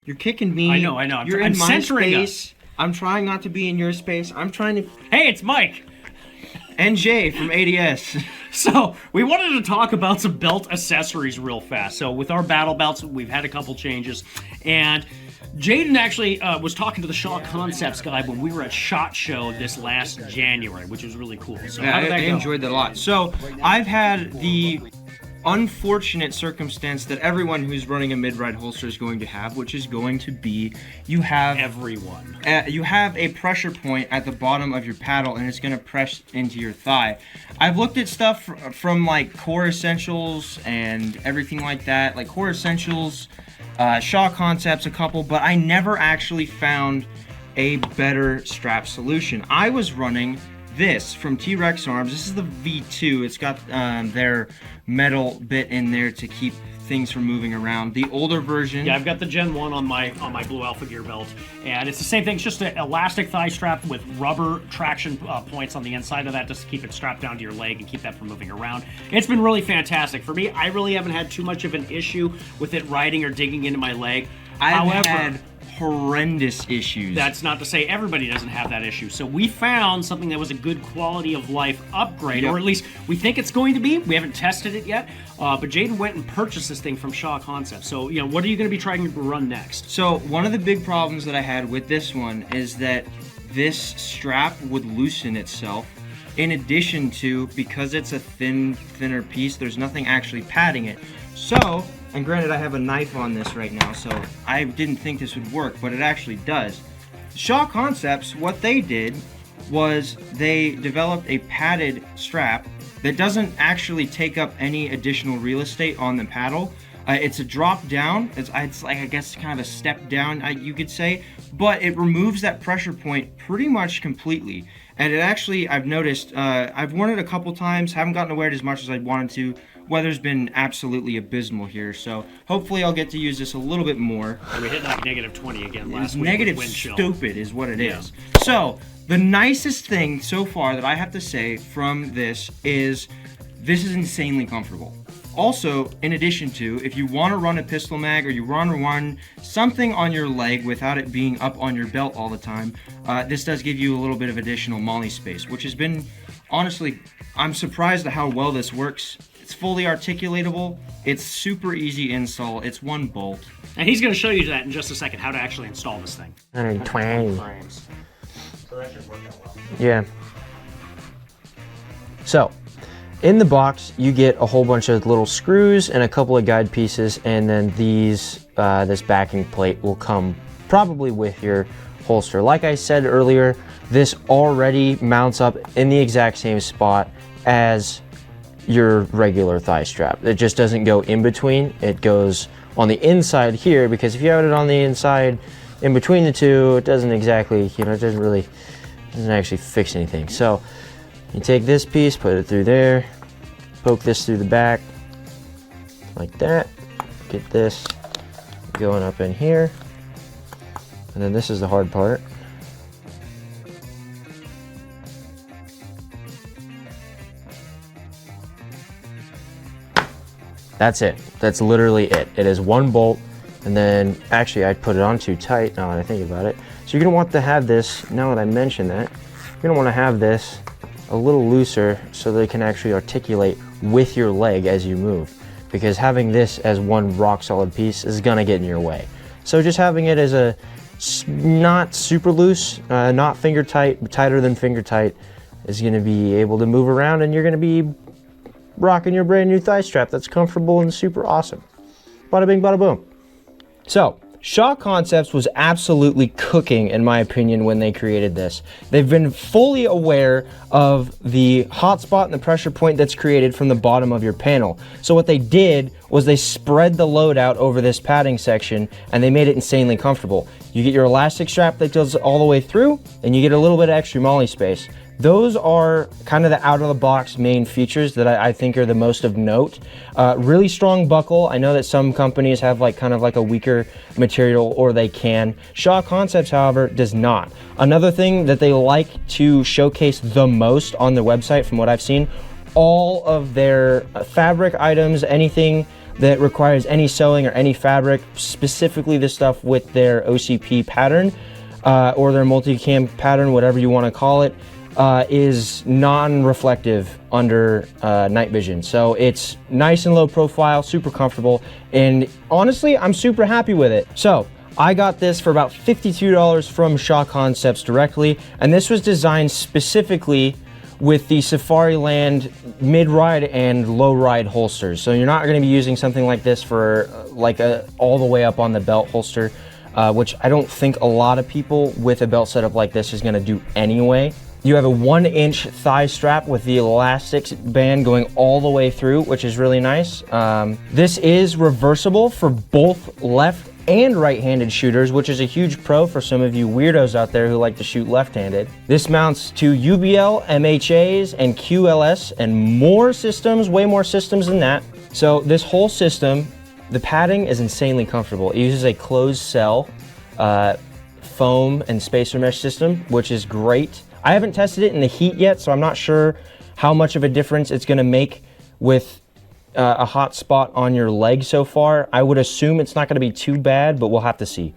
You're kicking me. I know. You're I'm in my centering space. I'm trying not to be in your space. I'm trying to... Hey, it's Mike. And Jay from ADS. So, we wanted to talk about some belt accessories real fast. So, with our battle belts, we've had a couple changes. And Jaden actually was talking to the Shaw Concepts guy when we were at SHOT Show this last January, which was really cool. So, how did that I go? enjoyed that a lot. So, I've had the unfortunate circumstance that everyone who's running a mid-ride holster is going to have, which is going to be you have a pressure point at the bottom of your paddle, and it's going to press into your thigh. I've looked at stuff from like Core Essentials and everything like that, like Core Essentials, Shaw Concepts, a couple, but I never actually found a better strap solution. I was running this from T-Rex Arms. This is the V2. It's got their metal bit in there to keep things from moving around. The older version... Yeah, I've got the Gen 1 on my Blue Alpha gear belt, and it's the same thing. It's just an elastic thigh strap with rubber traction points on the inside of that just to keep it strapped down to your leg and keep that from moving around. It's been really fantastic. For me, I really haven't had too much of an issue with it riding or digging into my leg. I've had horrendous issues. That's not to say everybody doesn't have that issue. So we found something that was a good quality of life upgrade, or at least we think it's going to be. We haven't tested it yet, but Jaden went and purchased this thing from Shaw Concepts. So, what are you going to be trying to run next? So one of the big problems that I had with this one is that this strap would loosen itself. In addition to, because it's a thinner piece, there's nothing actually padding it. So, and granted I have a knife on this right now, so I didn't think this would work, but it actually does. Shaw Concepts, what they did was they developed a padded strap that doesn't actually take up any additional real estate on the paddle. It's a drop down, it's like, I guess, kind of a step down, you could say, but it removes that pressure point pretty much completely. And it actually, I've noticed, I've worn it a couple times, haven't gotten to wear it as much as I wanted to. Weather's been absolutely abysmal here, so hopefully I'll get to use this a little bit more. And we hit like -20 again last week. Negative stupid is what it is. So, the nicest thing so far that I have to say from this is insanely comfortable. Also, in addition to, if you want to run a pistol mag or you want to run something on your leg without it being up on your belt all the time, this does give you a little bit of additional molly space, which has been, honestly, I'm surprised at how well this works. It's fully articulatable, it's super easy install, it's one bolt. And he's going to show you that in just a second, how to actually install this thing. 120 frames. So that should work out well. Yeah. So, in the box, you get a whole bunch of little screws and a couple of guide pieces, and then these, this backing plate will come probably with your holster. Like I said earlier, this already mounts up in the exact same spot as your regular thigh strap. It just doesn't go in between. It goes on the inside here, because if you have it on the inside in between the two, it doesn't exactly, it doesn't actually fix anything. So you take this piece, put it through there, poke this through the back like that, get this going up in here, and then this is the hard part. That's it. That's literally it. It is one bolt, and then actually I put it on too tight now that I think about it. So you're gonna want to have this, now that I mention that, you're gonna wanna have this a little looser so that it can actually articulate with your leg as you move, because having this as one rock solid piece is gonna get in your way. So just having it as a not super loose, not finger tight, but tighter than finger tight, is gonna be able to move around, and you're gonna be rocking your brand new thigh strap that's comfortable and super awesome. Bada bing, bada boom. So, Shaw Concepts was absolutely cooking, in my opinion, when they created this. They've been fully aware of the hotspot and the pressure point that's created from the bottom of your panel. So what they did was they spread the load out over this padding section, and they made it insanely comfortable. You get your elastic strap that goes all the way through, and you get a little bit of extra molly space. Those are kind of the out-of-the-box main features that I think are the most of note. Really strong buckle. I know that some companies have kind of a weaker material, or they can. Shaw Concepts, however, does not. Another thing that they like to showcase the most on their website, from what I've seen, all of their fabric items, anything that requires any sewing or any fabric, specifically the stuff with their OCP pattern or their multicam pattern, whatever you want to call it, is non-reflective under night vision. So it's nice and low profile, super comfortable, and honestly, I'm super happy with it. So I got this for about $52 from Shaw Concepts directly, and this was designed specifically with the Safariland mid-ride and low-ride holsters. So you're not going to be using something like this for like all the way up on the belt holster, which I don't think a lot of people with a belt setup like this is going to do anyway. You have a 1-inch thigh strap with the elastic band going all the way through, which is really nice. This is reversible for both left and right-handed shooters, which is a huge pro for some of you weirdos out there who like to shoot left-handed. This mounts to UBL, MHAs, and QLS, and more systems, way more systems than that. So this whole system, the padding is insanely comfortable. It uses a closed cell foam and spacer mesh system, which is great. I haven't tested it in the heat yet, so I'm not sure how much of a difference it's gonna make with a hot spot on your leg so far. I would assume it's not gonna be too bad, but we'll have to see.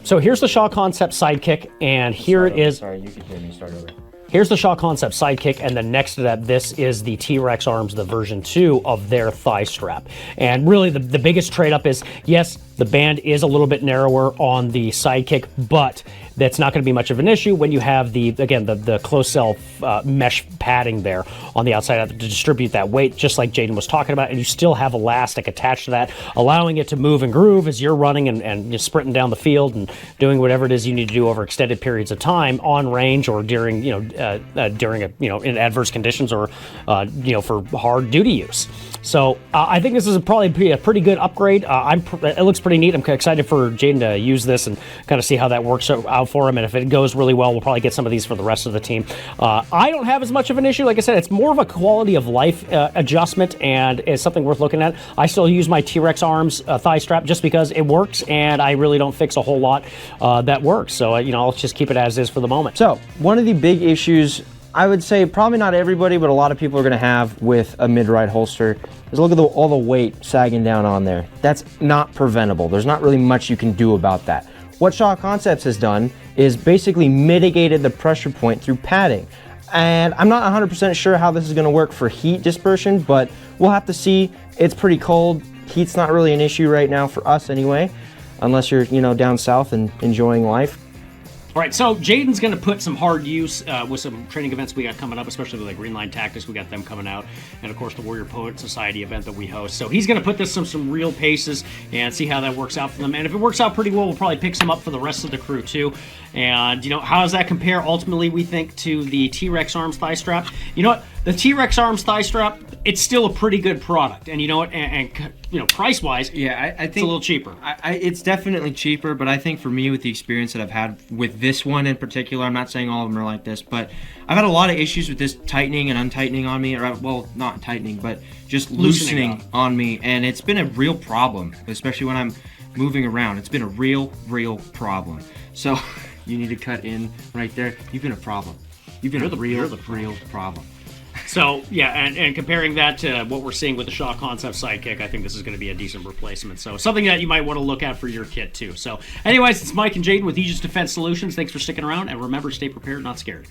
So here's the Shaw Concept Sidekick, and here it is. Sorry, you can hear me, start over. Here's the Shaw Concept Sidekick, and then next to that, this is the T-Rex Arms, the version 2 of their thigh strap. And really, the biggest trade-up is, yes, the band is a little bit narrower on the Sidekick, but that's not going to be much of an issue when you have the closed cell mesh padding there on the outside to distribute that weight, just like Jaden was talking about, and you still have elastic attached to that, allowing it to move and groove as you're running and just sprinting down the field and doing whatever it is you need to do over extended periods of time on range or during, in adverse conditions or, for hard duty use. So I think this is probably a pretty good upgrade. It looks pretty neat. I'm excited for Jaden to use this and kind of see how that works out for him. And if it goes really well, we'll probably get some of these for the rest of the team. I don't have as much of an issue. Like I said, it's more of a quality of life adjustment, and it's something worth looking at. I still use my T-Rex Arms thigh strap just because it works, and I really don't fix a whole lot that works. So, I'll just keep it as is for the moment. So one of the big issues, I would say probably not everybody, but a lot of people are going to have with a mid-ride holster is look at all the weight sagging down on there. That's not preventable. There's not really much you can do about that. What Shaw Concepts has done is basically mitigated the pressure point through padding. And I'm not 100% sure how this is going to work for heat dispersion, but we'll have to see. It's pretty cold. Heat's not really an issue right now for us anyway, unless you're, down south and enjoying life. All right, so Jaden's going to put some hard use with some training events we got coming up, especially with the Green Line Tactics. We got them coming out, and of course the Warrior Poet Society event that we host. So he's going to put this some real paces and see how that works out for them. And if it works out pretty well, we'll probably pick some up for the rest of the crew too. And how does that compare ultimately, we think, to the T-Rex Arms thigh strap? You know what? The T-Rex Arms thigh strap, it's still a pretty good product. And you know what? And price-wise, yeah, I think it's a little cheaper. It's definitely cheaper, but I think for me, with the experience that I've had with this one in particular, I'm not saying all of them are like this, but I've had a lot of issues with this tightening and untightening on me, or well, not tightening, but just loosening on me, and it's been a real problem, especially when I'm moving around. It's been a real problem. So you need to cut in right there. You've been a problem. You've been a real problem. So, yeah, and comparing that to what we're seeing with the Shaw Concept Sidekick, I think this is going to be a decent replacement. So, something that you might want to look at for your kit, too. So, anyways, it's Mike and Jaden with Aegis Defense Solutions. Thanks for sticking around, and remember, stay prepared, not scared.